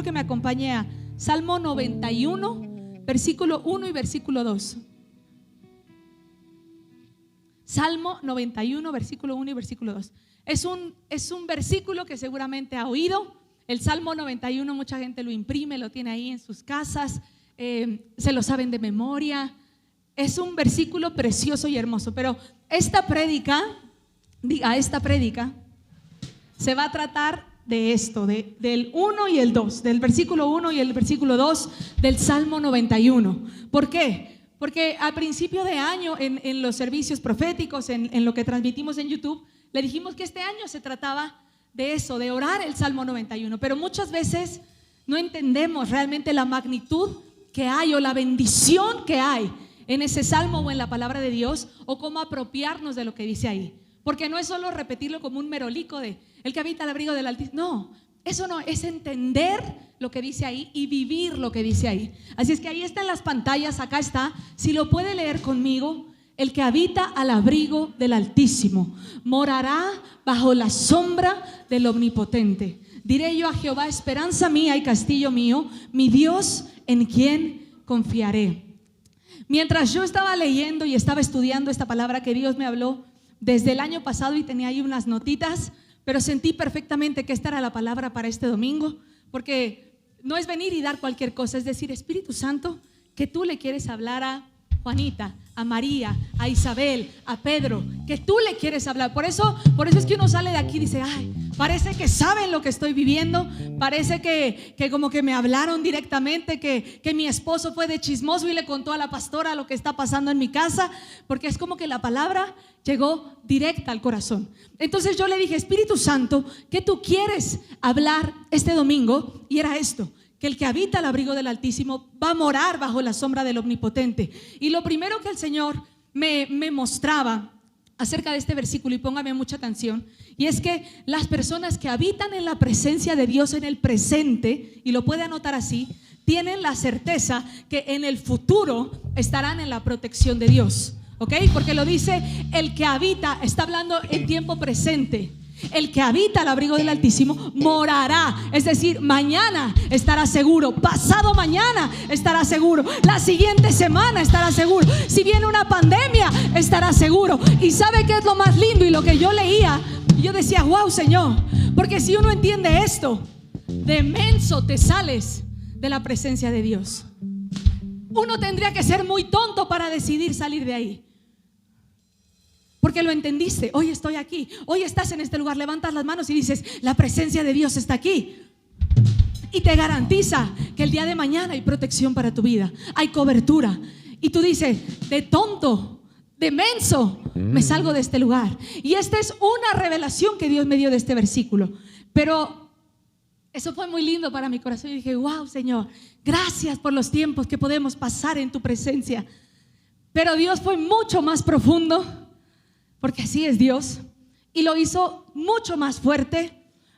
que me acompañe a Salmo 91, versículo 1 y versículo 2. Salmo 91, versículo 1 y versículo 2. Es un versículo que seguramente ha oído. El Salmo 91 mucha gente lo imprime, lo tiene ahí en sus casas, se lo saben de memoria. Es un versículo precioso y hermoso. Pero esta prédica se va a tratar de esto, del 1 y el 2, del versículo 1 y el versículo 2 del Salmo 91. ¿Por qué? Porque al principio de año en los servicios proféticos, en lo que transmitimos en YouTube, le dijimos que este año se trataba de eso, de orar el Salmo 91. Pero muchas veces no entendemos realmente la magnitud que hay o la bendición que hay en ese salmo o en la palabra de Dios, o cómo apropiarnos de lo que dice ahí. Porque no es solo repetirlo como un merolico de el que habita al abrigo del Altísimo. No, eso no, es entender lo que dice ahí y vivir lo que dice ahí. Así es que ahí está en las pantallas, acá está. Si lo puede leer conmigo: el que habita al abrigo del Altísimo morará bajo la sombra del Omnipotente. Diré yo a Jehová, esperanza mía y castillo mío, mi Dios en quien confiaré. Mientras yo estaba leyendo y estaba estudiando esta palabra que Dios me habló desde el año pasado, y tenía ahí unas notitas, pero sentí perfectamente que esta era la palabra para este domingo, porque no es venir y dar cualquier cosa, es decir, Espíritu Santo, que tú le quieres hablar a Juanita, a María, a Isabel, a Pedro, que tú le quieres hablar. Por eso es que uno sale de aquí y dice: ay, parece que saben lo que estoy viviendo, parece que como que me hablaron directamente, que mi esposo fue de chismoso y le contó a la pastora lo que está pasando en mi casa, porque es como que la palabra llegó directa al corazón. Entonces yo le dije: Espíritu Santo, ¿qué tú quieres hablar este domingo? Y era esto: que el que habita al abrigo del Altísimo va a morar bajo la sombra del Omnipotente. Y lo primero que el Señor me mostraba acerca de este versículo, y póngame mucha atención, y es que las personas que habitan en la presencia de Dios en el presente, y lo puede anotar así, tienen la certeza que en el futuro estarán en la protección de Dios. ¿Ok? Porque lo dice el que habita, está hablando en tiempo presente. El que habita al abrigo del Altísimo morará, es decir, mañana estará seguro, pasado mañana estará seguro, la siguiente semana estará seguro, si viene una pandemia estará seguro. Y ¿sabe qué es lo más lindo? Y lo que yo leía, yo decía: wow, Señor, porque si uno entiende esto, de menso te sales de la presencia de Dios. Uno tendría que ser muy tonto para decidir salir de ahí, porque lo entendiste. Hoy estoy aquí, hoy estás en este lugar, levantas las manos y dices: la presencia de Dios está aquí, y te garantiza que el día de mañana hay protección para tu vida, hay cobertura. Y tú dices: de tonto, de menso, me salgo de este lugar. Y esta es una revelación que Dios me dio de este versículo. Pero eso fue muy lindo para mi corazón. Y dije: wow, Señor, gracias por los tiempos que podemos pasar en tu presencia. Pero Dios fue mucho más profundo, porque así es Dios, y lo hizo mucho más fuerte,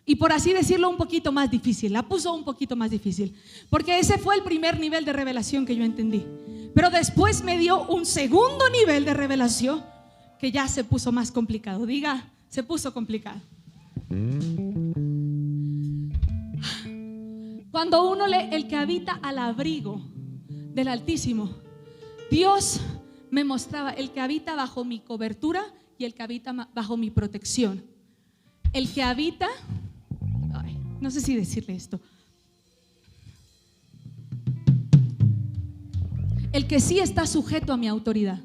y por así decirlo un poquito más difícil. La puso un poquito más difícil, porque ese fue el primer nivel de revelación que yo entendí. Pero después me dio un segundo nivel de revelación que ya se puso más complicado. Diga, se puso complicado. Cuando uno lee el que habita al abrigo del Altísimo, Dios me mostraba el que habita bajo mi cobertura y el que habita bajo mi protección. El que habita, no sé si decirle esto, el que sí está sujeto a mi autoridad,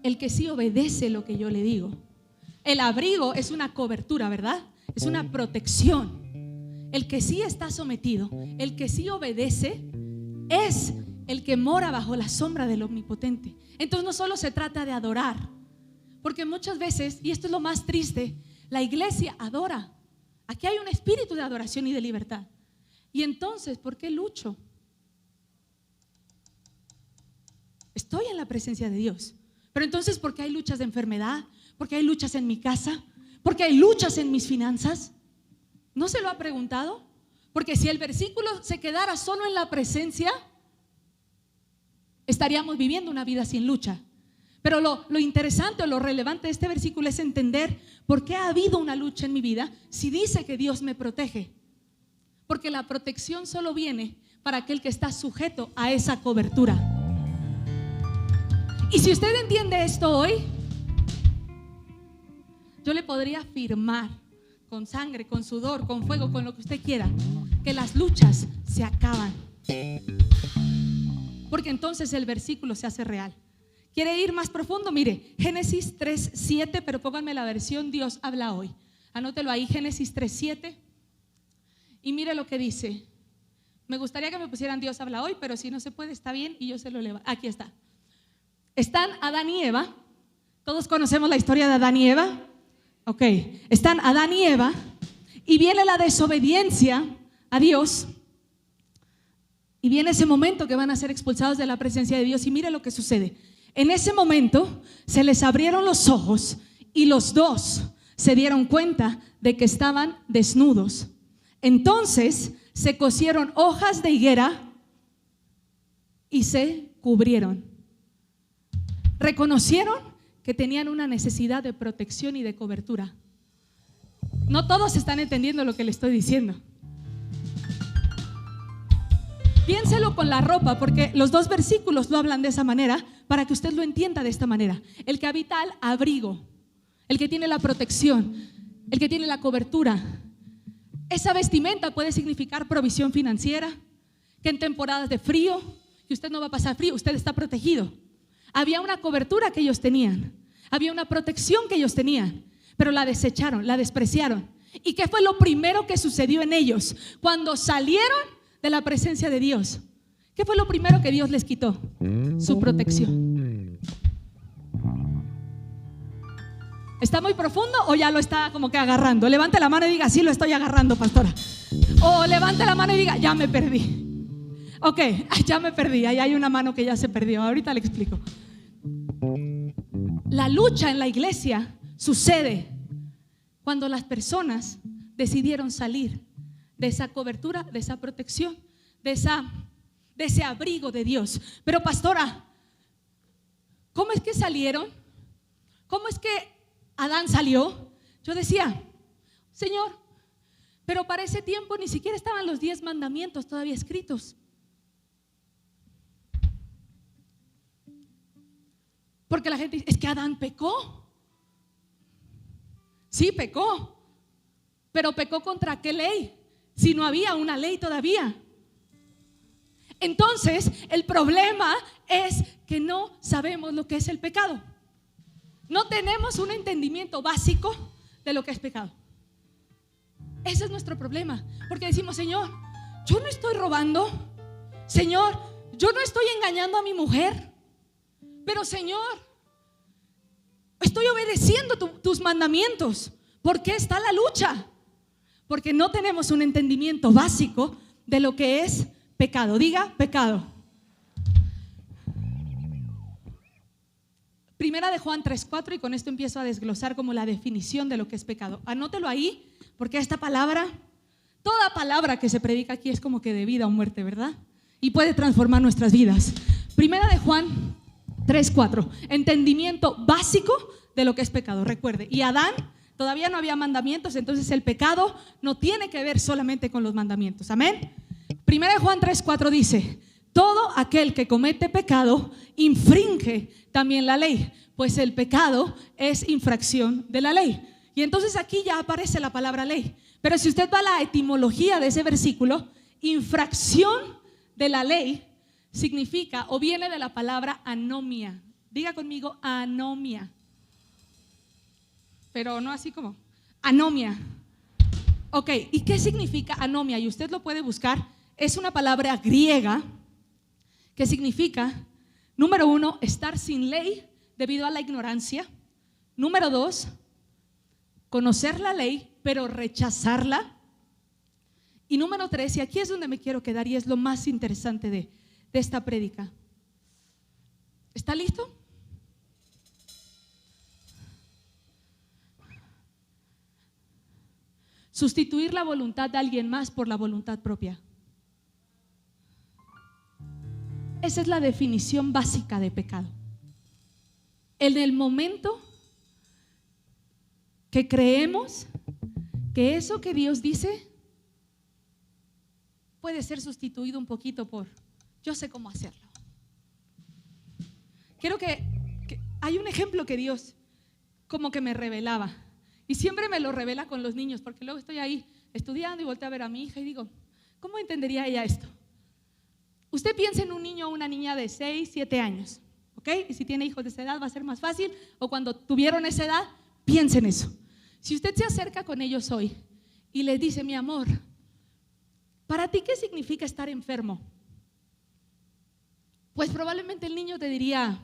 el que sí obedece lo que yo le digo. El abrigo es una cobertura, ¿verdad? Es una protección. El que sí está sometido, el que sí obedece, es el que mora bajo la sombra del Omnipotente. Entonces no solo se trata de adorar, porque muchas veces, y esto es lo más triste, la iglesia adora. Aquí hay un espíritu de adoración y de libertad. Y entonces, ¿por qué lucho? Estoy en la presencia de Dios, pero entonces, ¿por qué hay luchas de enfermedad? ¿Por qué hay luchas en mi casa? ¿Por qué hay luchas en mis finanzas? ¿No se lo ha preguntado? Porque si el versículo se quedara solo en la presencia, estaríamos viviendo una vida sin lucha. Pero lo interesante o lo relevante de este versículo es entender por qué ha habido una lucha en mi vida si dice que Dios me protege. Porque la protección solo viene para aquel que está sujeto a esa cobertura. Y si usted entiende esto hoy, yo le podría afirmar con sangre, con sudor, con fuego, con lo que usted quiera, que las luchas se acaban. Porque entonces el versículo se hace real. ¿Quiere ir más profundo? Mire, Génesis 3:7, pero pónganme la versión Dios habla hoy. Anótelo ahí, Génesis 3:7. Y mire lo que dice. Me gustaría que me pusieran Dios habla hoy, pero si no se puede, está bien y yo se lo levanto. Aquí está. Están Adán y Eva. Todos conocemos la historia de Adán y Eva. Ok, están Adán y Eva y viene la desobediencia a Dios. Y viene ese momento que van a ser expulsados de la presencia de Dios. Y mire lo que sucede. En ese momento se les abrieron los ojos y los dos se dieron cuenta de que estaban desnudos. Entonces se cosieron hojas de higuera y se cubrieron. Reconocieron que tenían una necesidad de protección y de cobertura. No todos están entendiendo lo que le estoy diciendo. Piénselo con la ropa, porque los dos versículos lo hablan de esa manera, para que usted lo entienda de esta manera. El que habita al abrigo, el que tiene la protección, el que tiene la cobertura. Esa vestimenta puede significar provisión financiera, que en temporadas de frío, que usted no va a pasar frío, usted está protegido. Había una cobertura que ellos tenían, había una protección que ellos tenían, pero la desecharon, la despreciaron. ¿Y qué fue lo primero que sucedió en ellos cuando salieron de la presencia de Dios? ¿Qué fue lo primero que Dios les quitó? Su protección. ¿Está muy profundo o ya lo está como que agarrando? Levante la mano y diga, sí lo estoy agarrando, pastora. O levante la mano y diga, ya me perdí. Ok, ya me perdí. Ahí hay una mano que ya se perdió. Ahorita le explico. La lucha en la iglesia sucede cuando las personas decidieron salir de esa cobertura, de esa protección, de ese abrigo de Dios. Pero pastora, ¿cómo es que salieron? ¿Cómo es que Adán salió? Yo decía, Señor, pero para ese tiempo ni siquiera estaban los 10 mandamientos todavía escritos. Porque la gente dice, es que Adán pecó. Sí, pecó. Pero pecó ¿contra qué ley? Si no había una ley todavía. Entonces, el problema es que no sabemos lo que es el pecado. No tenemos un entendimiento básico de lo que es pecado. Ese es nuestro problema. Porque decimos, Señor, yo no estoy robando. Señor, yo no estoy engañando a mi mujer. Pero Señor, estoy obedeciendo tus mandamientos. ¿Por qué está la lucha? Porque no tenemos un entendimiento básico de lo que es pecado. Diga pecado. Primera de Juan 3:4, y con esto empiezo a desglosar como la definición de lo que es pecado. Anótelo ahí, porque esta palabra, toda palabra que se predica aquí es como que de vida o muerte, ¿verdad? Y puede transformar nuestras vidas. Primera de Juan 3:4, entendimiento básico de lo que es pecado. Recuerde, y Adán todavía no había mandamientos, entonces el pecado no tiene que ver solamente con los mandamientos. Amén. Primera de Juan 3:4 dice, todo aquel que comete pecado infringe también la ley, pues el pecado es infracción de la ley. Y entonces aquí ya aparece la palabra ley. Pero si usted va a la etimología de ese versículo, infracción de la ley significa o viene de la palabra anomia. Diga conmigo anomia. Pero no así como anomia. Ok, ¿y qué significa anomia? Y usted lo puede buscar. Es una palabra griega que significa, número 1, estar sin ley debido a la ignorancia. Número 2, conocer la ley pero rechazarla. Y número 3, y aquí es donde me quiero quedar y es lo más interesante de esta prédica. ¿Está listo? Sustituir la voluntad de alguien más por la voluntad propia. Esa es la definición básica de pecado. en el momento que creemos que eso que Dios dice puede ser sustituido un poquito por yo sé cómo hacerlo. Quiero que hay un ejemplo que Dios como que me revelaba, y siempre me lo revela con los niños, porque luego estoy ahí estudiando y volteo a ver a mi hija y digo, ¿cómo entendería ella esto? Usted piensa en un niño o una niña de 6, 7 años, ¿ok? Y si tiene hijos de esa edad va a ser más fácil, o cuando tuvieron esa edad, piensen eso. Si usted se acerca con ellos hoy y les dice, mi amor, ¿para ti qué significa estar enfermo? Pues probablemente el niño te diría,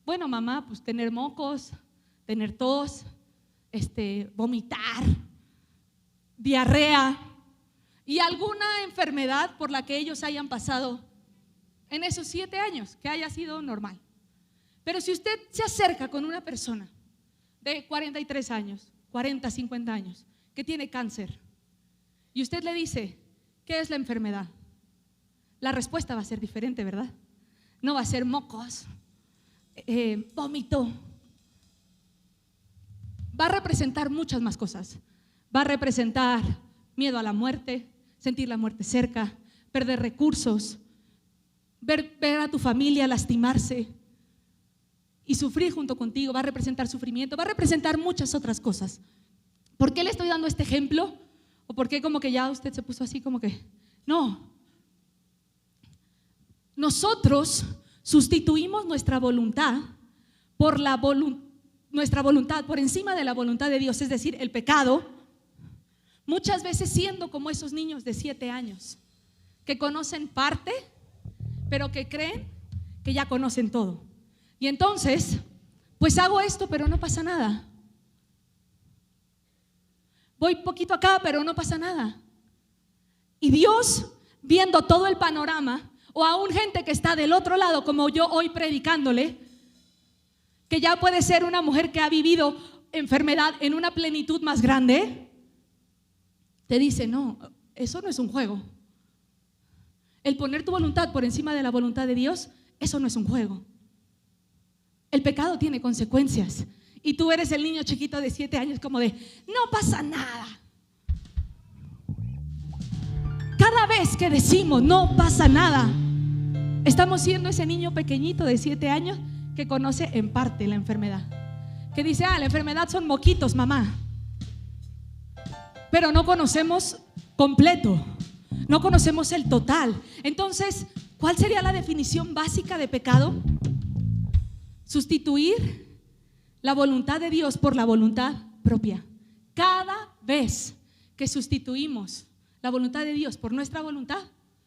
bueno, mamá, pues tener mocos, tener tos, vomitar, diarrea y alguna enfermedad por la que ellos hayan pasado en esos 7 años, que haya sido normal. Pero si usted se acerca con una persona de 43 años, 40, 50 años, que tiene cáncer, y usted le dice, ¿qué es la enfermedad? La respuesta va a ser diferente, ¿verdad? No va a ser mocos, vómito. Va a representar muchas más cosas. Va a representar miedo a la muerte, sentir la muerte cerca, perder recursos, ver a tu familia lastimarse y sufrir junto contigo. Va a representar sufrimiento, va a representar muchas otras cosas. ¿Por qué le estoy dando este ejemplo? ¿O por qué como que ya usted se puso así como que? No. Nosotros sustituimos nuestra voluntad por nuestra voluntad por encima de la voluntad de Dios, es decir, el pecado, muchas veces siendo como esos niños de 7 años que conocen parte, pero que creen que ya conocen todo. Y entonces, pues hago esto, pero no pasa nada. Voy poquito acá, pero no pasa nada. Y Dios, viendo todo el panorama, o aún gente que está del otro lado, como yo hoy predicándole, que ya puede ser una mujer que ha vivido enfermedad en una plenitud más grande, te dice, no, eso no es un juego. El poner tu voluntad por encima de la voluntad de Dios, eso no es un juego. El pecado tiene consecuencias. Y tú eres el niño chiquito de 7 años como de, no pasa nada. Cada vez que decimos no pasa nada, estamos siendo ese niño pequeñito de 7 años que conoce en parte la enfermedad, que dice, la enfermedad son moquitos, mamá, pero no conocemos completo, no conocemos el total. Entonces, ¿cuál sería la definición básica de pecado? Sustituir la voluntad de Dios por la voluntad propia. Cada vez que sustituimos la voluntad de Dios por nuestra voluntad,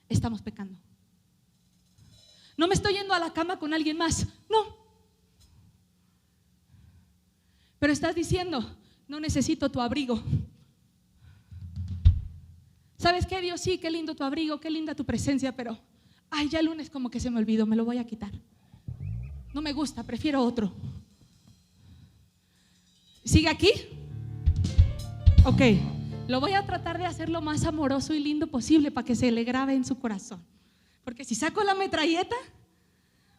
estamos pecando. No me estoy yendo a la cama con alguien más, no. Pero estás diciendo, no necesito tu abrigo. ¿Sabes qué, Dios? Sí, qué lindo tu abrigo, qué linda tu presencia, pero ya el lunes como que se me olvidó, me lo voy a quitar. No me gusta, prefiero otro. ¿Sigue aquí? Ok, lo voy a tratar de hacer lo más amoroso y lindo posible para que se le grabe en su corazón. Porque si saco la metralleta,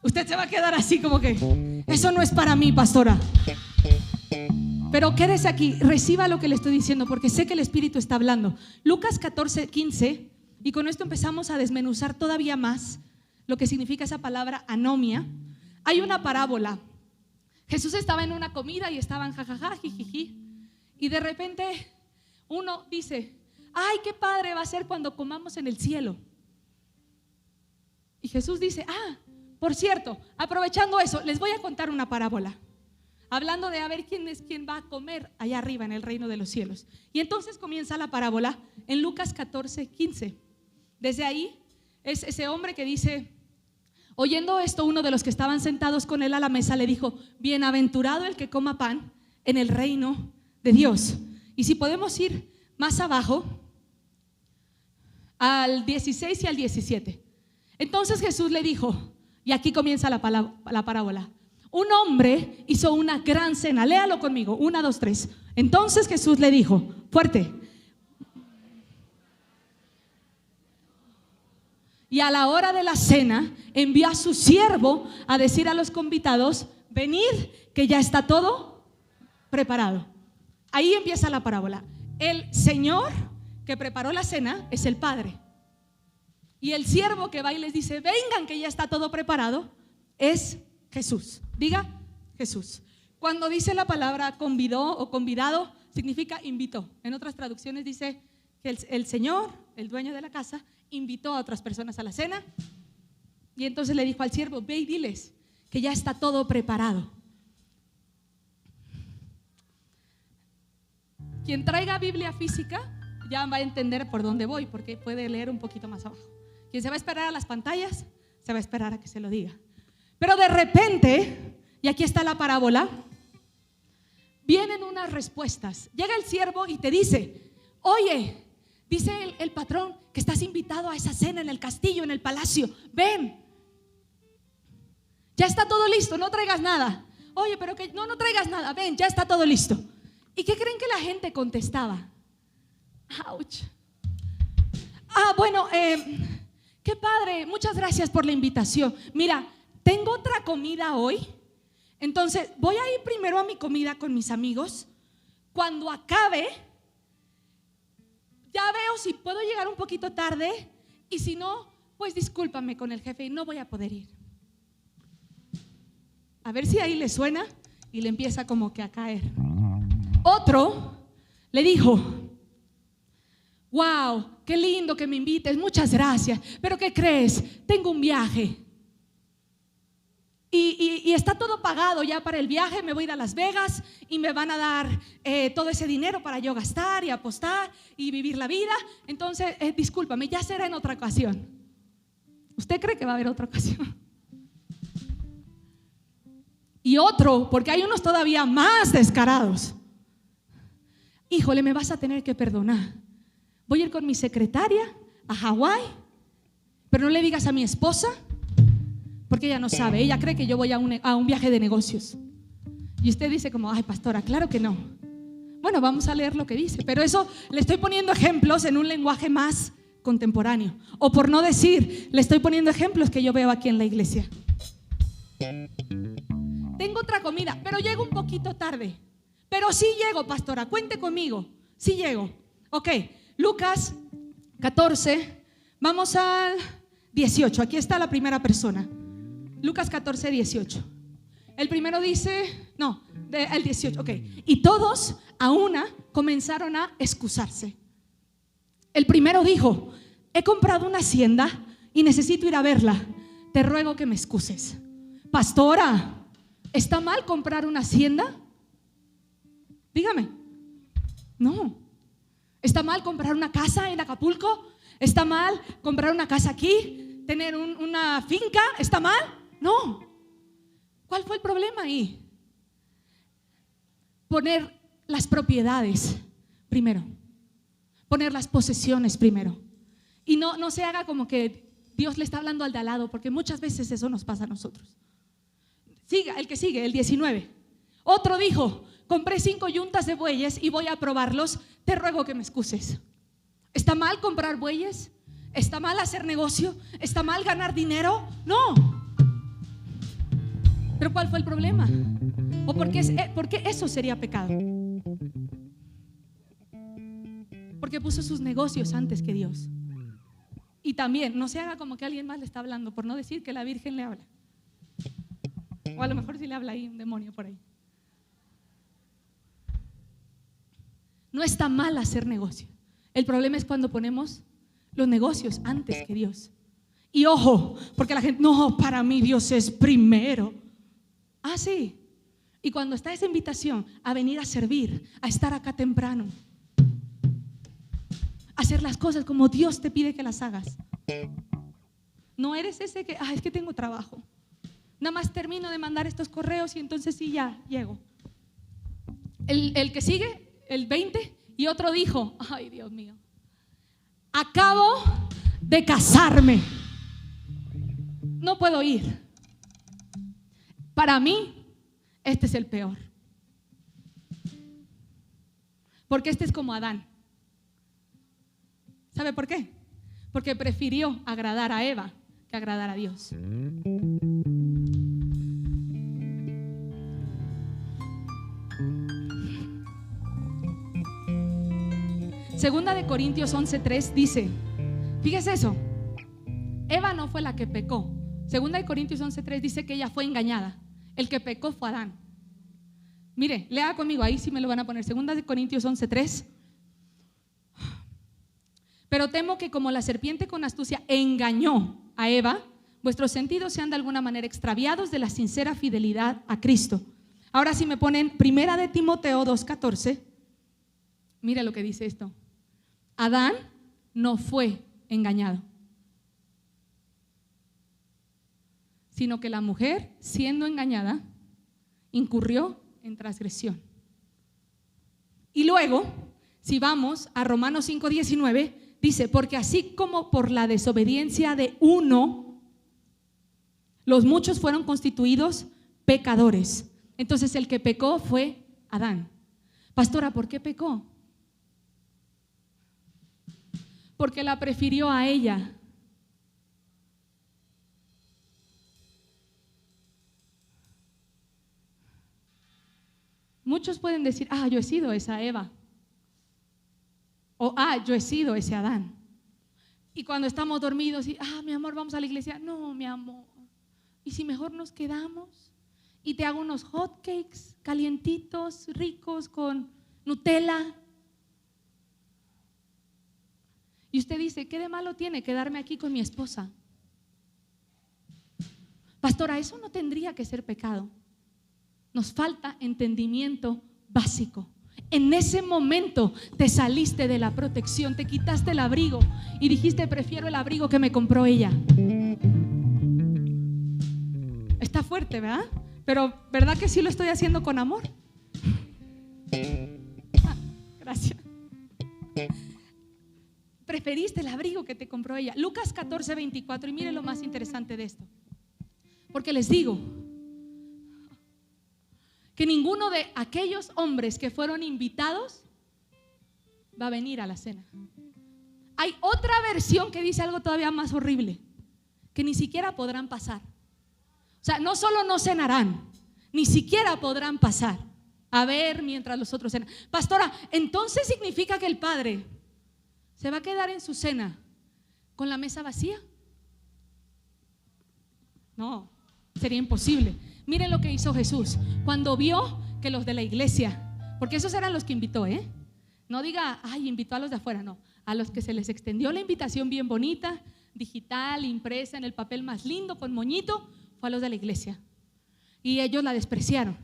usted se va a quedar así como que, eso no es para mí, pastora. Pero quédese aquí, reciba lo que le estoy diciendo, porque sé que el Espíritu está hablando. Lucas 14:15, y con esto empezamos a desmenuzar todavía más lo que significa esa palabra anomia. Hay una parábola. Jesús estaba en una comida y estaban jajaja, jijiji, y de repente uno dice, ay, qué padre va a ser cuando comamos en el cielo. Y Jesús dice, por cierto, aprovechando eso, les voy a contar una parábola, hablando de a ver quién es quien va a comer allá arriba en el reino de los cielos. Y entonces comienza la parábola en Lucas 14:15. Desde ahí es ese hombre que dice, oyendo esto, uno de los que estaban sentados con él a la mesa le dijo, bienaventurado el que coma pan en el reino de Dios. Y si podemos ir más abajo al 16 y al 17. Entonces Jesús le dijo, y aquí comienza la parábola, un hombre hizo una gran cena. Léalo conmigo, 1, 2, 3. Entonces Jesús le dijo, fuerte, y a la hora de la cena envió a su siervo a decir a los convidados, venid, que ya está todo preparado. Ahí empieza la parábola. El Señor que preparó la cena es el Padre. Y el siervo que va y les dice, vengan que ya está todo preparado, es Jesús. Diga Jesús. Cuando dice la palabra convidó o convidado, significa invitó. En otras traducciones dice que el Señor, el dueño de la casa, invitó a otras personas a la cena. Y entonces le dijo al siervo, ve y diles que ya está todo preparado. Quien traiga Biblia física ya va a entender por dónde voy, porque puede leer un poquito más abajo. Quien se va a esperar a las pantallas, se va a esperar a que se lo diga. Pero de repente, y aquí está la parábola, vienen unas respuestas. Llega el siervo y te dice, oye, dice el patrón que estás invitado a esa cena en el castillo, en el palacio. Ven, ya está todo listo, no traigas nada. Oye, pero que no traigas nada, ven, ya está todo listo. ¿Y qué creen que la gente contestaba? Ouch. Bueno, qué padre, muchas gracias por la invitación. Mira, tengo otra comida hoy, entonces voy a ir primero a mi comida con mis amigos. Cuando acabe, ya veo si puedo llegar un poquito tarde, y si no, pues discúlpame con el jefe y no voy a poder ir. A ver si ahí le suena y le empieza como que a caer. Otro le dijo, wow, qué lindo que me invites, muchas gracias, pero ¿qué crees? Tengo un viaje y está todo pagado ya para el viaje. Me voy a ir a Las Vegas y me van a dar todo ese dinero para yo gastar y apostar y vivir la vida. Entonces, discúlpame, ya será en otra ocasión. ¿Usted cree que va a haber otra ocasión? Y otro, porque hay unos todavía más descarados. Híjole, me vas a tener que perdonar. Voy a ir con mi secretaria a Hawái, pero no le digas a mi esposa, porque ella no sabe. Ella cree que yo voy a un viaje de negocios. Y usted dice como, ay, pastora, claro que no. Bueno, vamos a leer lo que dice, pero eso le estoy poniendo ejemplos en un lenguaje más contemporáneo. O por no decir, le estoy poniendo ejemplos que yo veo aquí en la iglesia. Tengo otra comida, pero llego un poquito tarde. Pero sí llego, pastora, cuente conmigo. Sí llego. Ok, Lucas 14, vamos al 18. Aquí está la primera persona. Lucas 14, 18. El primero dice, el 18, ok. Y todos a una comenzaron a excusarse. El primero dijo, he comprado una hacienda y necesito ir a verla. Te ruego que me excuses. Pastora, ¿está mal comprar una hacienda? Dígame. No. ¿Está mal comprar una casa en Acapulco? ¿Está mal comprar una casa aquí? ¿Tener una finca? ¿Está mal? No. ¿Cuál fue el problema ahí? Poner las propiedades primero. Poner las posesiones primero. Y no se haga como que Dios le está hablando al de al lado, porque muchas veces eso nos pasa a nosotros. Siga, el que sigue, el 19. Otro dijo, compré 5 yuntas de bueyes y voy a probarlos. Te ruego que me excuses. ¿Está mal comprar bueyes? ¿Está mal hacer negocio? ¿Está mal ganar dinero? No. ¿Pero cuál fue el problema? ¿O por qué eso sería pecado? Porque puso sus negocios antes que Dios. Y también, no se haga como que alguien más le está hablando, por no decir que la Virgen le habla. O a lo mejor sí le habla ahí un demonio por ahí. No está mal hacer negocio. El problema es cuando ponemos los negocios antes que Dios. Y ojo, porque la gente, no, para mí Dios es primero. Sí. Y cuando está esa invitación a venir a servir, a estar acá temprano, a hacer las cosas como Dios te pide que las hagas. No eres ese que, es que tengo trabajo. Nada más termino de mandar estos correos y entonces sí, ya llego. El que sigue, el 20, y otro dijo, ay Dios mío, acabo de casarme, no puedo ir. Para mí, este es el peor. Porque este es como Adán. ¿Sabe por qué? Porque prefirió agradar a Eva que agradar a Dios. Segunda de Corintios 11:3 dice, fíjese eso, Eva no fue la que pecó. Segunda de Corintios 11:3 dice que ella fue engañada. El que pecó fue Adán. Mire, lea conmigo, ahí sí me lo van a poner. Segunda de Corintios 11:3. Pero temo que como la serpiente con astucia engañó a Eva, vuestros sentidos sean de alguna manera extraviados de la sincera fidelidad a Cristo. Ahora si me ponen Primera de Timoteo 2:14, mire lo que dice esto. Adán no fue engañado, sino que la mujer, siendo engañada, incurrió en transgresión. Y luego, si vamos a Romanos 5:19, dice, porque así como por la desobediencia de uno, los muchos fueron constituidos pecadores. Entonces el que pecó fue Adán. Pastora, ¿por qué pecó? Porque la prefirió a ella. Muchos pueden decir, yo he sido esa Eva. O, yo he sido ese Adán. Y cuando estamos dormidos y, mi amor, vamos a la iglesia. No, mi amor. ¿Y si mejor nos quedamos? Y te hago unos hot cakes calientitos, ricos, con Nutella. Y usted dice, ¿qué de malo tiene quedarme aquí con mi esposa? Pastora, eso no tendría que ser pecado. Nos falta entendimiento básico. En ese momento te saliste de la protección, te quitaste el abrigo y dijiste, prefiero el abrigo que me compró ella. Está fuerte, ¿verdad? Pero ¿verdad que sí lo estoy haciendo con amor? Gracias. Preferiste el abrigo que te compró ella. Lucas 14:24, y mire lo más interesante de esto. Porque les digo que ninguno de aquellos hombres que fueron invitados va a venir a la cena. Hay otra versión que dice algo todavía más horrible, que ni siquiera podrán pasar. O sea, no solo no cenarán, ni siquiera podrán pasar a ver mientras los otros cenan. Pastora, entonces significa que el padre se va a quedar en su cena con la mesa vacía. No, sería imposible. Miren lo que hizo Jesús cuando vio que los de la iglesia, porque esos eran los que invitó, no diga, invitó a los de afuera, no, a los que se les extendió la invitación bien bonita, digital, impresa en el papel más lindo, con moñito, fue a los de la iglesia. Y ellos la despreciaron.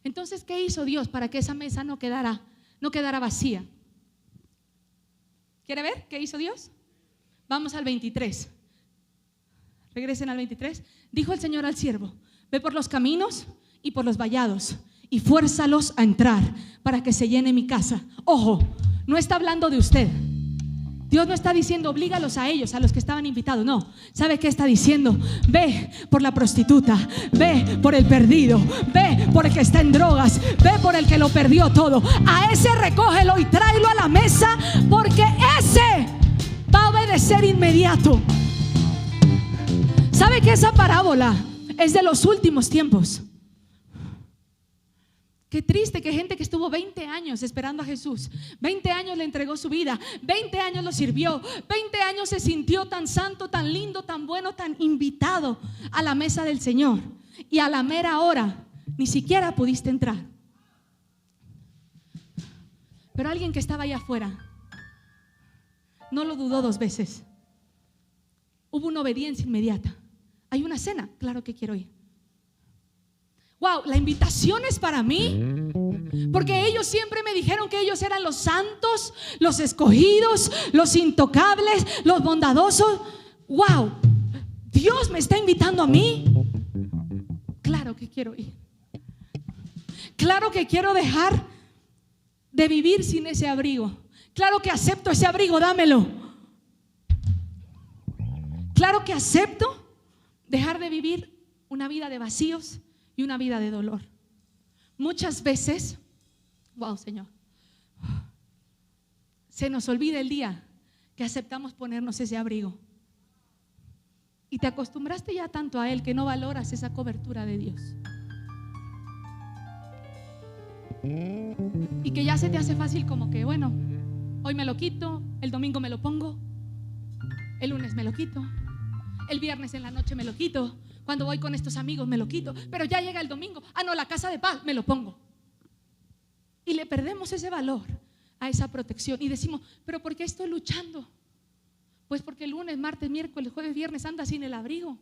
Entonces, ¿qué hizo Dios para que esa mesa no quedara vacía? ¿Quiere ver qué hizo Dios? Vamos al 23. Regresen al 23. Dijo el Señor al siervo: ve por los caminos y por los vallados y fuérzalos a entrar para que se llene mi casa. Ojo, no está hablando de usted. Dios no está diciendo oblígalos a ellos, a los que estaban invitados. No, ¿sabe qué está diciendo? Ve por la prostituta, ve por el perdido, ve por el que está en drogas, ve por el que lo perdió todo. A ese recógelo y tráelo a la mesa, porque ese va a obedecer inmediato. ¿Sabe que esa parábola es de los últimos tiempos? Qué triste que gente que estuvo 20 años esperando a Jesús, 20 años le entregó su vida, 20 años lo sirvió, 20 años se sintió tan santo, tan lindo, tan bueno, tan invitado a la mesa del Señor, y a la mera hora ni siquiera pudiste entrar. Pero alguien que estaba allá afuera no lo dudó dos veces. Hubo una obediencia inmediata. ¿Hay una cena? Claro que quiero ir. Wow, la invitación es para mí, porque ellos siempre me dijeron que ellos eran los santos, los escogidos, los intocables, los bondadosos. Wow, Dios me está invitando a mí. Claro que quiero ir. Claro que quiero dejar de vivir sin ese abrigo. Claro que acepto ese abrigo, dámelo. Claro que acepto dejar de vivir una vida de vacíos y una vida de dolor. Muchas veces, wow, Señor, se nos olvida el día que aceptamos ponernos ese abrigo. Y te acostumbraste ya tanto a Él que no valoras esa cobertura de Dios. Y que ya se te hace fácil como que, bueno, Hoy me lo quito, el domingo me lo pongo, el lunes me lo quito, el viernes en la noche me lo quito, cuando voy con estos amigos me lo quito, pero ya llega el domingo, la casa de paz, me lo pongo. Y le perdemos ese valor a esa protección y decimos, pero ¿por qué estoy luchando? Pues porque el lunes, martes, miércoles, jueves, viernes andas sin el abrigo.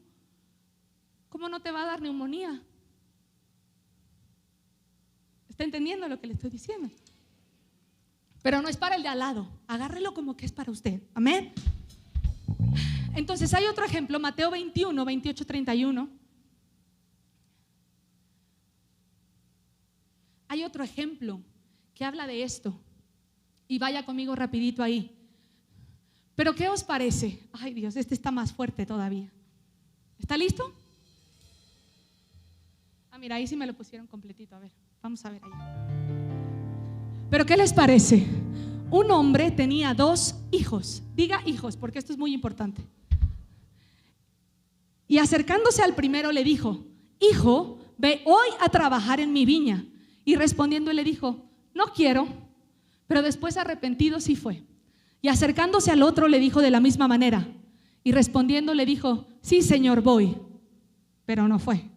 ¿Cómo no te va a dar neumonía? ¿Está entendiendo lo que le estoy diciendo? Pero no es para el de al lado, agárrelo como que es para usted. Amén. Entonces hay otro ejemplo, Mateo 21, 28, 31. Hay otro ejemplo que habla de esto. Y vaya conmigo rapidito ahí. Pero ¿qué os parece? Ay Dios, este está más fuerte todavía. ¿Está listo? Mira, ahí sí me lo pusieron completito. A ver, vamos a ver ahí. Pero ¿qué les parece? Un hombre tenía 2 hijos. Diga hijos, porque esto es muy importante. Y acercándose al primero le dijo: hijo, ve hoy a trabajar en mi viña. Y respondiendo le dijo: no quiero. Pero después arrepentido sí fue. Y acercándose al otro le dijo de la misma manera. Y respondiendo le dijo: sí, señor, voy. Pero no fue.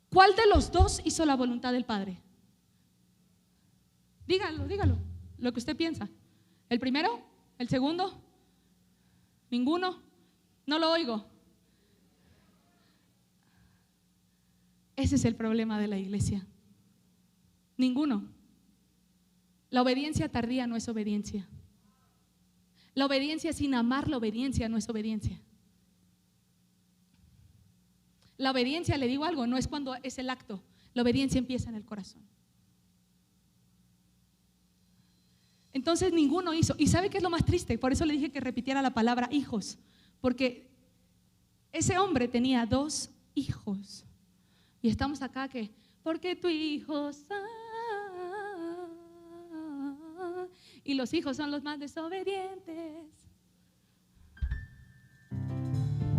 ¿Cuál de los 2 hizo la voluntad del Padre? Dígalo, lo que usted piensa. ¿El primero? ¿El segundo? ¿Ninguno? No lo oigo. Ese es el problema de la iglesia. Ninguno. La obediencia tardía no es obediencia. La obediencia sin amar la obediencia no es obediencia. La obediencia, le digo algo, no es cuando es el acto. La obediencia empieza en el corazón. Entonces ninguno hizo. ¿Y sabe qué es lo más triste? Por eso le dije que repitiera la palabra hijos. Porque ese hombre tenía 2 hijos. Y estamos acá que, porque tu hijo y los hijos son los más desobedientes,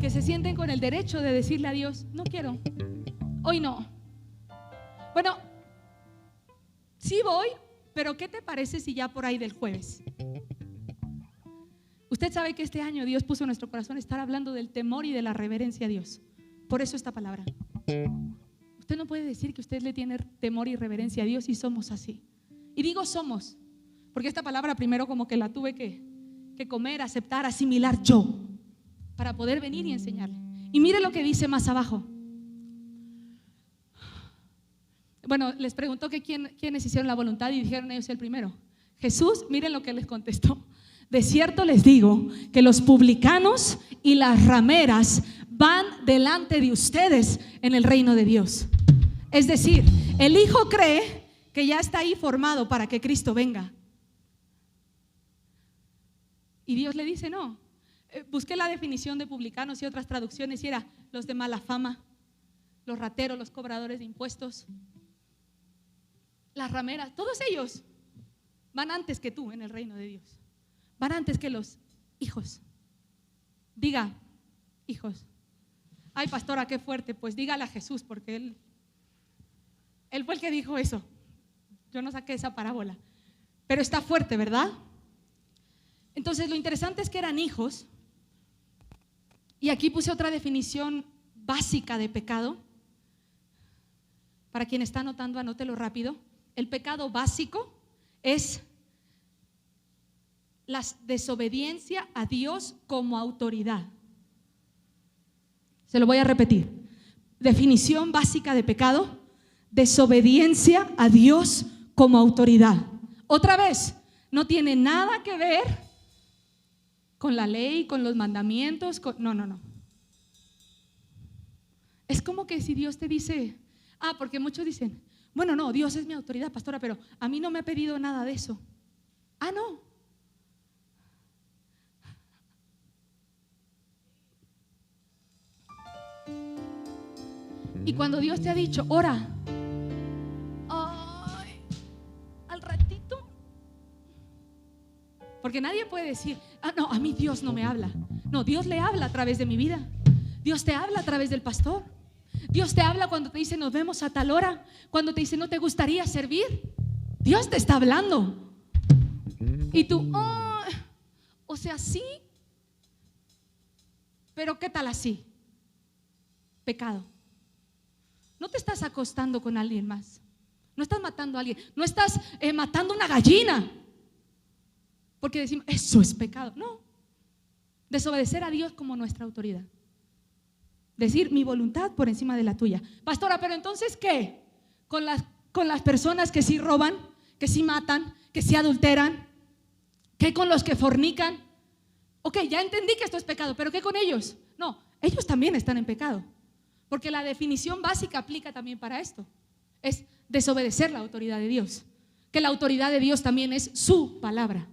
que se sienten con el derecho de decirle a Dios: no quiero, hoy no. Bueno, sí voy, pero ¿qué te parece si ya por ahí del jueves? Usted sabe que este año Dios puso en nuestro corazón estar hablando del temor y de la reverencia a Dios. Por eso esta palabra. Usted no puede decir que usted le tiene temor y reverencia a Dios y somos así. Y digo somos, porque esta palabra primero como que la tuve que comer, aceptar, asimilar yo, para poder venir y enseñarle. Y mire lo que dice más abajo. Bueno, les preguntó que quiénes hicieron la voluntad y dijeron ellos el primero. Jesús, miren lo que les contestó: de cierto les digo que los publicanos y las rameras van delante de ustedes en el reino de Dios. Es decir, el hijo cree que ya está ahí formado para que Cristo venga. Y Dios le dice no. Busqué la definición de publicanos y otras traducciones y era los de mala fama, los rateros, los cobradores de impuestos, las rameras. Todos ellos van antes que tú en el reino de Dios. Van antes que los hijos. Diga hijos. Ay, pastora, qué fuerte. Pues dígale a Jesús, porque él fue el que dijo eso. Yo no saqué esa parábola, pero está fuerte, ¿verdad? Entonces lo interesante es que eran hijos. Y aquí puse otra definición básica de pecado. Para quien está anotando, anótelo rápido. El pecado básico es la desobediencia a Dios como autoridad. Se lo voy a repetir. Definición básica de pecado: desobediencia a Dios como autoridad. Otra vez, no tiene nada que ver con la ley, con los mandamientos, no. Es como que si Dios te dice, porque muchos dicen, bueno, no, Dios es mi autoridad, pastora, pero a mí no me ha pedido nada de eso. No. Y cuando Dios te ha dicho, ora, al ratito, porque nadie puede decir, no, a mí Dios no me habla. No, Dios le habla a través de mi vida. Dios te habla a través del pastor. Dios te habla cuando te dice nos vemos a tal hora. Cuando te dice no te gustaría servir. Dios te está hablando. Y tú, oh, o sea, sí, pero ¿qué tal así? Pecado. No te estás acostando con alguien más, no estás matando a alguien, no estás matando una gallina, porque decimos, eso es pecado. No, desobedecer a Dios como nuestra autoridad. Decir mi voluntad por encima de la tuya. Pastora, pero entonces ¿qué? Con las personas que sí roban, que sí matan, que sí adulteran. ¿Qué con los que fornican? Ok, ya entendí que esto es pecado, pero ¿qué con ellos? No, ellos también están en pecado, porque la definición básica aplica también para esto. Es desobedecer la autoridad de Dios, que la autoridad de Dios también es su palabra.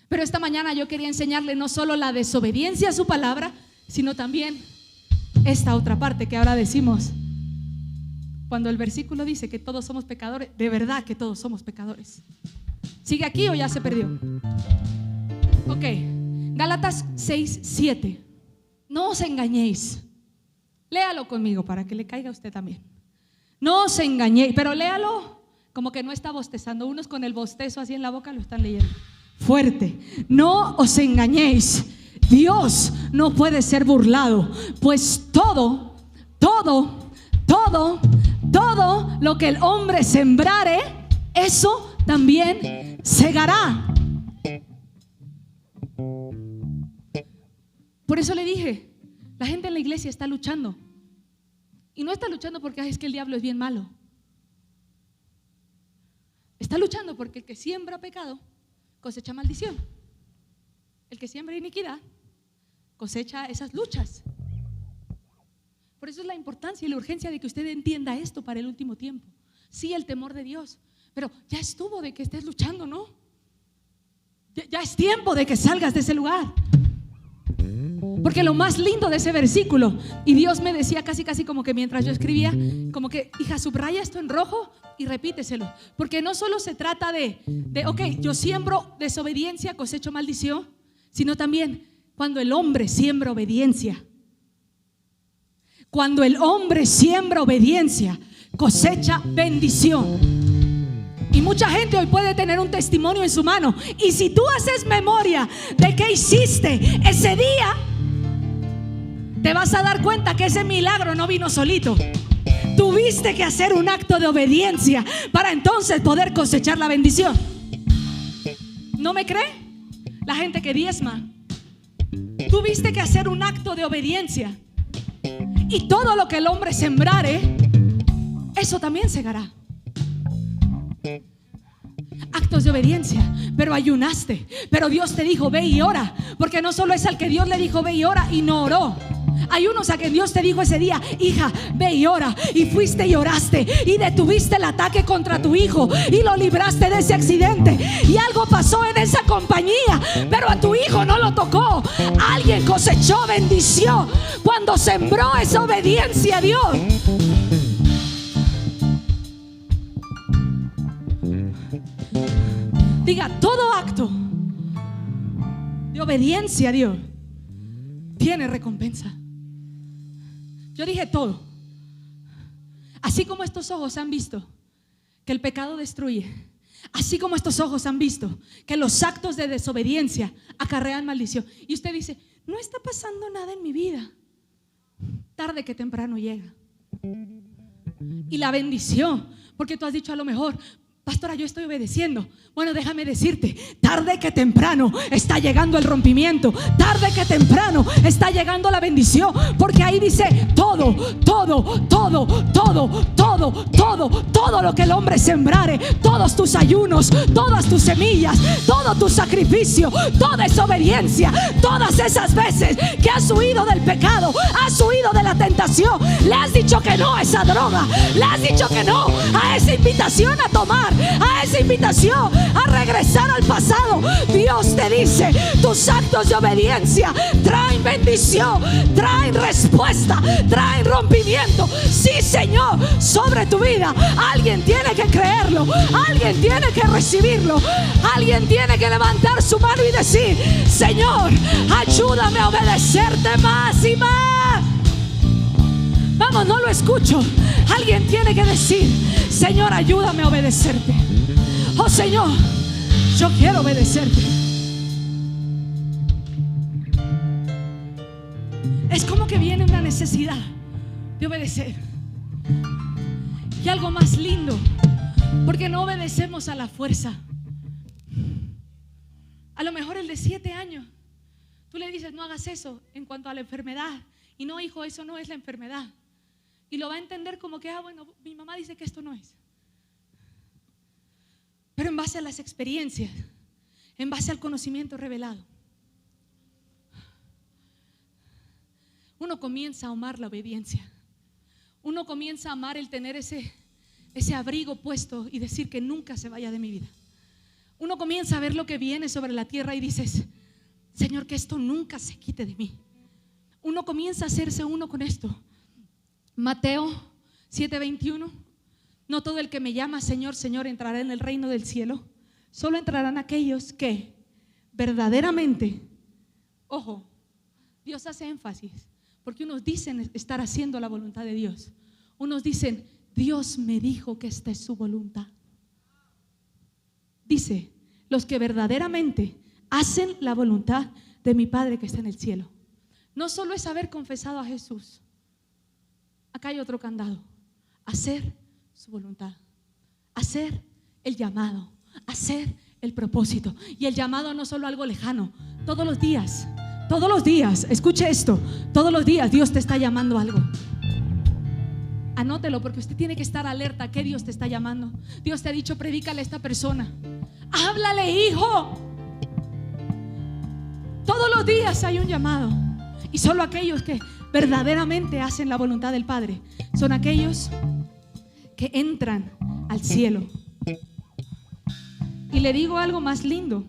Pero esta mañana yo quería enseñarle no solo la desobediencia a su palabra, sino también esta otra parte que ahora decimos, cuando el versículo dice que todos somos pecadores, de verdad que todos somos pecadores. ¿Sigue aquí o ya se perdió? Ok, Gálatas 6:7. No os engañéis. Léalo conmigo para que le caiga a usted también. No os engañéis, pero léalo como que no está bostezando. Unos con el bostezo así en la boca lo están leyendo fuerte. No os engañéis, Dios no puede ser burlado, pues todo lo que el hombre sembrare, eso también segará. Por eso le dije, la gente en la iglesia está luchando, y no está luchando porque es que el diablo es bien malo. Está luchando porque el que siembra pecado cosecha maldición. El que siembra iniquidad cosecha esas luchas. Por eso es la importancia y la urgencia de que usted entienda esto para el último tiempo. Sí, el temor de Dios, pero ya estuvo de que estés luchando, ¿no? Ya es tiempo de que salgas de ese lugar. Porque lo más lindo de ese versículo, y Dios me decía casi como que mientras yo escribía, como que, hija, subraya esto en rojo y repíteselo, porque no solo se trata de ok, yo siembro desobediencia, cosecho maldición, sino también cuando el hombre siembra obediencia. Cuando el hombre siembra obediencia, cosecha bendición. Y mucha gente hoy puede tener un testimonio en su mano, y si tú haces memoria de qué hiciste ese día, te vas a dar cuenta que ese milagro no vino solito. Tuviste que hacer un acto de obediencia para entonces poder cosechar la bendición. ¿No me cree? La gente que diezma, tuviste que hacer un acto de obediencia, y todo lo que el hombre sembrare, eso también segará. Actos de obediencia, pero ayunaste, pero Dios te dijo ve y ora, porque no solo es al que Dios le dijo ve y ora y no oró. Hay unos a quien Dios te dijo ese día, hija, ve y ora, y fuiste y oraste y detuviste el ataque contra tu hijo y lo libraste de ese accidente, y algo pasó en esa compañía, pero a tu hijo no lo tocó. Alguien cosechó bendición cuando sembró esa obediencia a Dios. Diga, todo acto de obediencia a Dios tiene recompensa. Yo dije todo. Así como estos ojos han visto que el pecado destruye, así como estos ojos han visto que los actos de desobediencia acarrean maldición. Y usted dice, no está pasando nada en mi vida. Tarde que temprano llega. Y la bendición, porque tú has dicho a lo mejor, pastora, yo estoy obedeciendo. Bueno, déjame decirte, tarde que temprano está llegando el rompimiento, tarde que temprano está llegando la bendición, porque ahí dice todo lo que el hombre sembrare, todos tus ayunos, todas tus semillas, todo tu sacrificio, toda esa obediencia, todas esas veces que has huido del pecado, has huido de la tentación, le has dicho que no a esa droga, le has dicho que no a esa invitación a tomar, a esa invitación a regresar al pasado. Dios te dice, tus actos de obediencia traen bendición, traen respuesta, traen rompimiento. Sí, Señor, sobre tu vida. Alguien tiene que creerlo, alguien tiene que recibirlo, alguien tiene que levantar su mano y decir, Señor, ayúdame a obedecerte más y más. Vamos, no lo escucho. Alguien tiene que decir, Señor, ayúdame a obedecerte. Oh Señor, yo quiero obedecerte. es como que viene una necesidad de obedecer. Y algo más lindo, porque no obedecemos a la fuerza. A lo mejor el de 7 años, tú le dices no hagas eso en cuanto a la enfermedad, y no, hijo, eso no es la enfermedad, y lo va a entender como que bueno, mi mamá dice que esto no es. Pero en base a las experiencias, en base al conocimiento revelado, uno comienza a amar la obediencia. Uno comienza a amar el tener ese abrigo puesto y decir que nunca se vaya de mi vida. Uno comienza a ver lo que viene sobre la tierra y dices, Señor, que esto nunca se quite de mí. Uno comienza a hacerse uno con esto. Mateo 7:21. No todo el que me llama Señor, Señor entrará en el reino del cielo. Solo entrarán aquellos que verdaderamente, ojo, Dios hace énfasis, porque unos dicen estar haciendo la voluntad de Dios. Unos dicen, Dios me dijo que esta es su voluntad. Dice, los que verdaderamente hacen la voluntad de mi Padre que está en el cielo. No solo es haber confesado a Jesús. Acá hay otro candado. Hacer su voluntad. Hacer el llamado. Hacer el propósito. Y el llamado no solo algo lejano. Todos los días, escuche esto, todos los días Dios te está llamando a algo. Anótelo, porque usted tiene que estar alerta a qué Dios te está llamando. Dios te ha dicho, predícale a esta persona, háblale, hijo. Todos los días hay un llamado. Y solo aquellos que verdaderamente hacen la voluntad del Padre son aquellos que entran al cielo. Y le digo algo más lindo,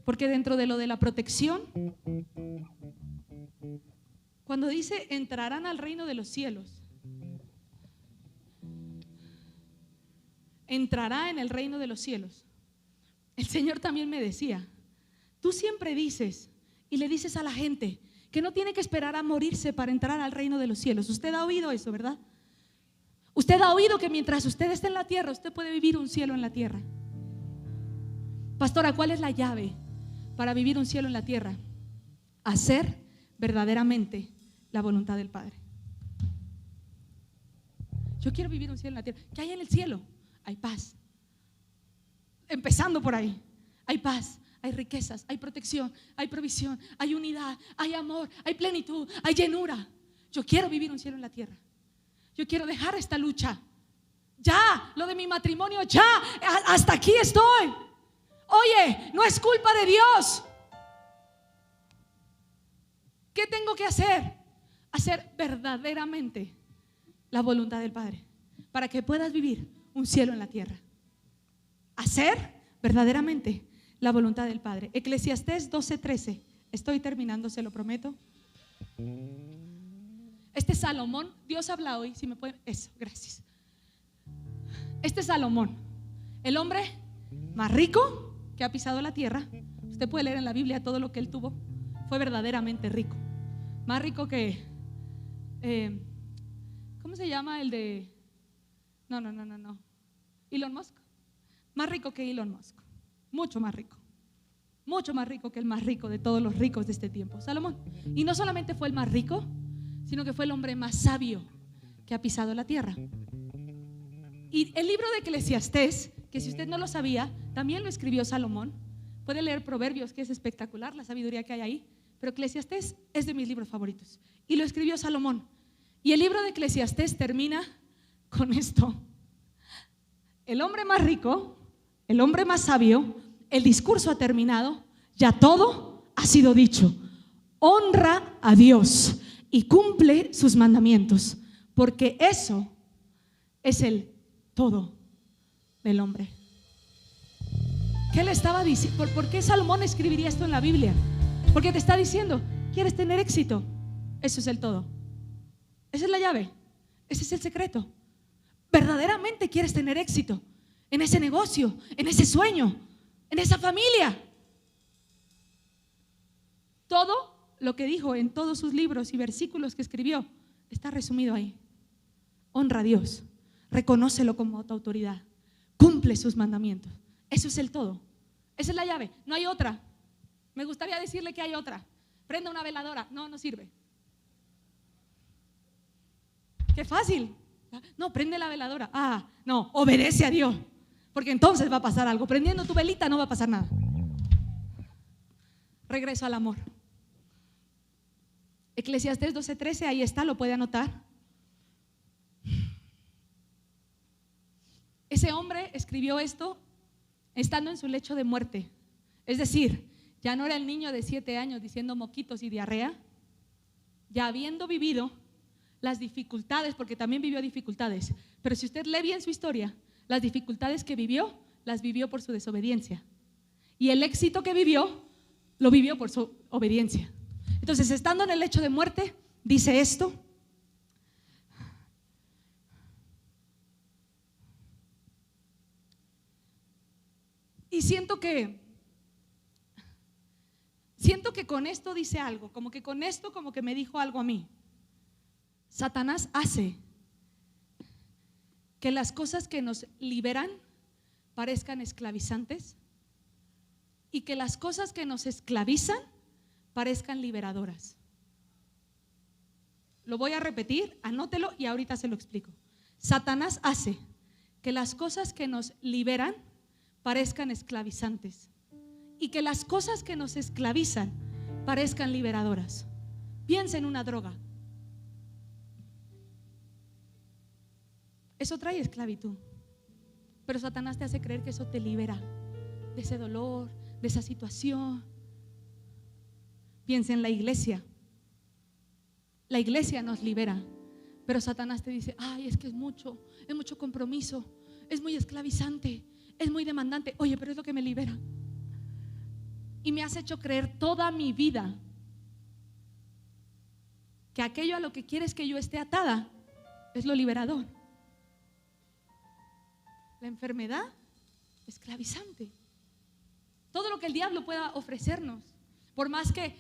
porque dentro de lo de la protección, cuando dice entrarán al reino de los cielos, entrará en el reino de los cielos. El Señor también me decía, tú siempre dices y le dices a la gente que no tiene que esperar a morirse para entrar al reino de los cielos. Usted ha oído eso, ¿verdad? Usted ha oído que mientras usted esté en la tierra, usted puede vivir un cielo en la tierra. Pastora, ¿cuál es la llave para vivir un cielo en la tierra? Hacer verdaderamente la voluntad del Padre. Yo quiero vivir un cielo en la tierra. ¿Qué hay en el cielo? Hay paz. Empezando por ahí, hay paz, hay riquezas, hay protección, hay provisión, hay unidad, hay amor, hay plenitud, hay llenura. Yo quiero vivir un cielo en la tierra. Yo quiero dejar esta lucha. Ya, lo de mi matrimonio, ya, hasta aquí estoy. Oye, no es culpa de Dios. ¿Qué tengo que hacer? Hacer verdaderamente la voluntad del Padre para que puedas vivir un cielo en la tierra. Hacer verdaderamente la voluntad del Padre. Eclesiastés 12:13. Estoy terminando, se lo prometo. Este Salomón, Dios habla hoy, si me pueden, eso, gracias. Este Salomón, el hombre más rico que ha pisado la tierra. Usted puede leer en la Biblia todo lo que él tuvo. Fue verdaderamente rico. Más rico que ¿cómo se llama el de? No. Elon Musk. Más rico que Elon Musk. Mucho más rico. Mucho más rico que el más rico de todos los ricos de este tiempo, Salomón. Y no solamente fue el más rico, sino que fue el hombre más sabio que ha pisado la tierra. Y el libro de Eclesiastés, que si usted no lo sabía, también lo escribió Salomón. Puede leer Proverbios, que es espectacular la sabiduría que hay ahí, pero Eclesiastés es de mis libros favoritos y lo escribió Salomón. Y el libro de Eclesiastés termina con esto: el hombre más rico, el hombre más sabio, el discurso ha terminado, ya todo ha sido dicho. Honra a Dios y cumple sus mandamientos, porque eso es el todo del hombre. ¿Qué le estaba diciendo? ¿Por qué Salomón escribiría esto en la Biblia? Porque te está diciendo, ¿quieres tener éxito? Eso es el todo. Esa es la llave. Ese es el secreto. Verdaderamente quieres tener éxito en ese negocio, en ese sueño, en esa familia. Todo lo que dijo en todos sus libros y versículos que escribió está resumido ahí. Honra a Dios, reconócelo como tu autoridad, cumple sus mandamientos. Eso es el todo. Esa es la llave, no hay otra. Me gustaría decirle que hay otra. Prenda una veladora, no sirve. qué fácil. No, prende la veladora. No, obedece a Dios, porque entonces va a pasar algo. Prendiendo tu velita no va a pasar nada. Regreso al amor. Eclesiastés 12:13, ahí está, lo puede anotar. Ese hombre escribió esto estando en su lecho de muerte. Es decir, ya no era el niño de 7 años diciendo moquitos y diarrea, ya habiendo vivido las dificultades, porque también vivió dificultades. Pero si usted lee bien su historia, las dificultades que vivió, las vivió por su desobediencia. Y el éxito que vivió, lo vivió por su obediencia. Entonces, estando en el lecho de muerte, dice esto. Y siento que con esto dice algo, como que con esto como que me dijo algo a mí. Satanás hace que las cosas que nos liberan parezcan esclavizantes y que las cosas que nos esclavizan parezcan liberadoras. Lo voy a repetir, anótelo y ahorita se lo explico. Satanás hace que las cosas que nos liberan parezcan esclavizantes y que las cosas que nos esclavizan parezcan liberadoras. Piensa en una droga. Eso trae esclavitud, pero Satanás te hace creer que eso te libera de ese dolor, de esa situación. Piensa en la iglesia. La iglesia nos libera, pero Satanás te dice: ay, es que es mucho compromiso, es muy esclavizante, es muy demandante. Oye, pero es lo que me libera. Y me has hecho creer toda mi vida que aquello a lo que quieres que yo esté atada es lo liberador. La enfermedad, esclavizante. Todo lo que el diablo pueda ofrecernos, por más que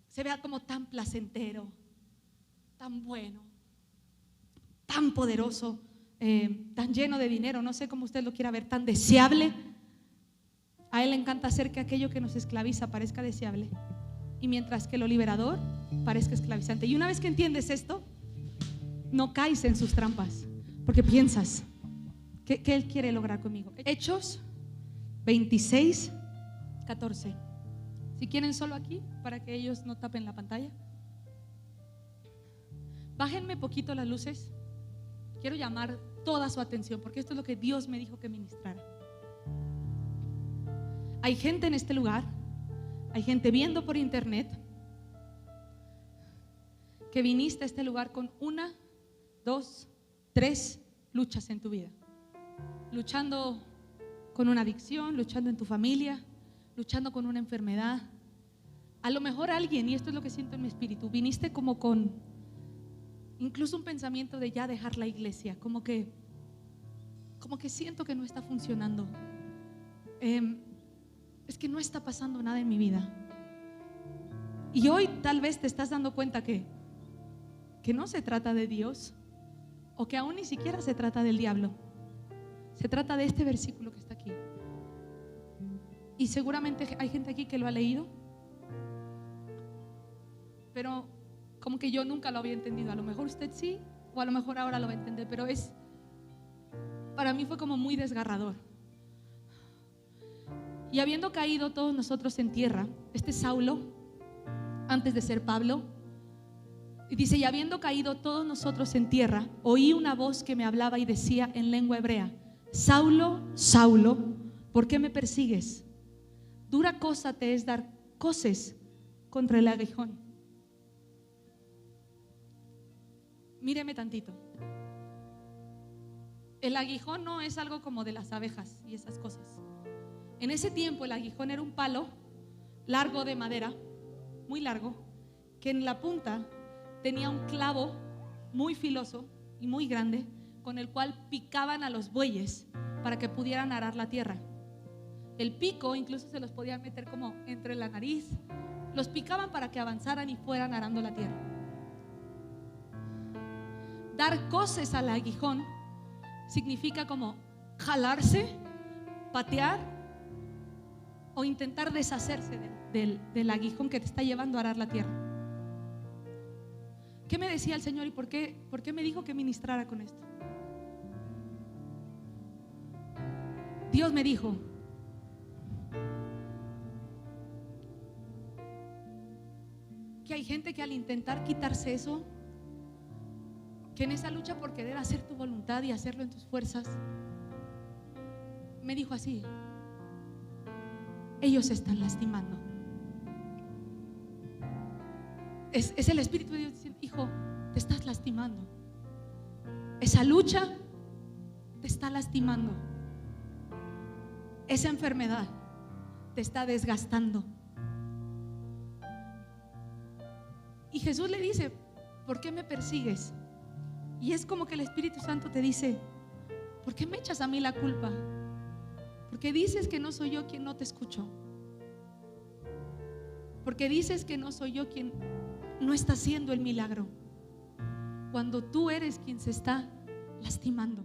se vea como tan placentero, tan bueno, tan poderoso, tan lleno de dinero, no sé cómo usted lo quiera ver, tan deseable. A él le encanta hacer que aquello que nos esclaviza parezca deseable, y mientras que lo liberador parezca esclavizante. Y una vez que entiendes esto, no caes en sus trampas, porque piensas: ¿qué él quiere lograr conmigo? Hechos 26:14. Si quieren, solo aquí, para que ellos no tapen la pantalla. Bájenme poquito las luces. Quiero llamar toda su atención, porque esto es lo que Dios me dijo que ministrara. Hay gente en este lugar, hay gente viendo por internet, que viniste a este lugar con 1, 2, 3 luchas en tu vida. Luchando con una adicción, luchando en tu familia, luchando con una enfermedad. A lo mejor alguien, y esto es lo que siento en mi espíritu, viniste como con incluso un pensamiento de ya dejar la iglesia, como que siento que no está funcionando, es que no está pasando nada en mi vida. Y hoy tal vez te estás dando cuenta que no se trata de Dios, o que aún ni siquiera se trata del diablo. Se trata de este versículo que está aquí. Y seguramente hay gente aquí que lo ha leído, pero como que yo nunca lo había entendido. A lo mejor usted sí, o a lo mejor ahora lo va a entender, pero para mí fue como muy desgarrador. Y habiendo caído todos nosotros en tierra, este Saulo, antes de ser Pablo, y dice: y habiendo caído todos nosotros en tierra, oí una voz que me hablaba y decía en lengua hebrea: Saulo, Saulo, ¿por qué me persigues? Dura cosa te es dar coces contra el aguijón. Míreme tantito. El aguijón no es algo como de las abejas y esas cosas. En ese tiempo el aguijón era un palo largo de madera, muy largo, que en la punta tenía un clavo muy filoso y muy grande, con el cual picaban a los bueyes para que pudieran arar la tierra. El pico incluso se los podían meter como entre la nariz. Los picaban para que avanzaran y fueran arando la tierra. Dar coces al aguijón significa como jalarse, patear o intentar deshacerse del aguijón que te está llevando a arar la tierra. ¿Qué me decía el Señor y por qué me dijo que ministrara con esto? Dios me dijo: que hay gente que al intentar quitarse eso, que en esa lucha por querer hacer tu voluntad y hacerlo en tus fuerzas, me dijo así: ellos se están lastimando. Es el Espíritu de Dios diciendo: hijo, te estás lastimando. Esa lucha te está lastimando. Esa enfermedad te está desgastando. Y Jesús le dice: ¿por qué me persigues? Y es como que el Espíritu Santo te dice: ¿por qué me echas a mí la culpa? Porque dices que no soy yo quien no te escucho. Porque dices que no soy yo quien no está haciendo el milagro, cuando tú eres quien se está lastimando.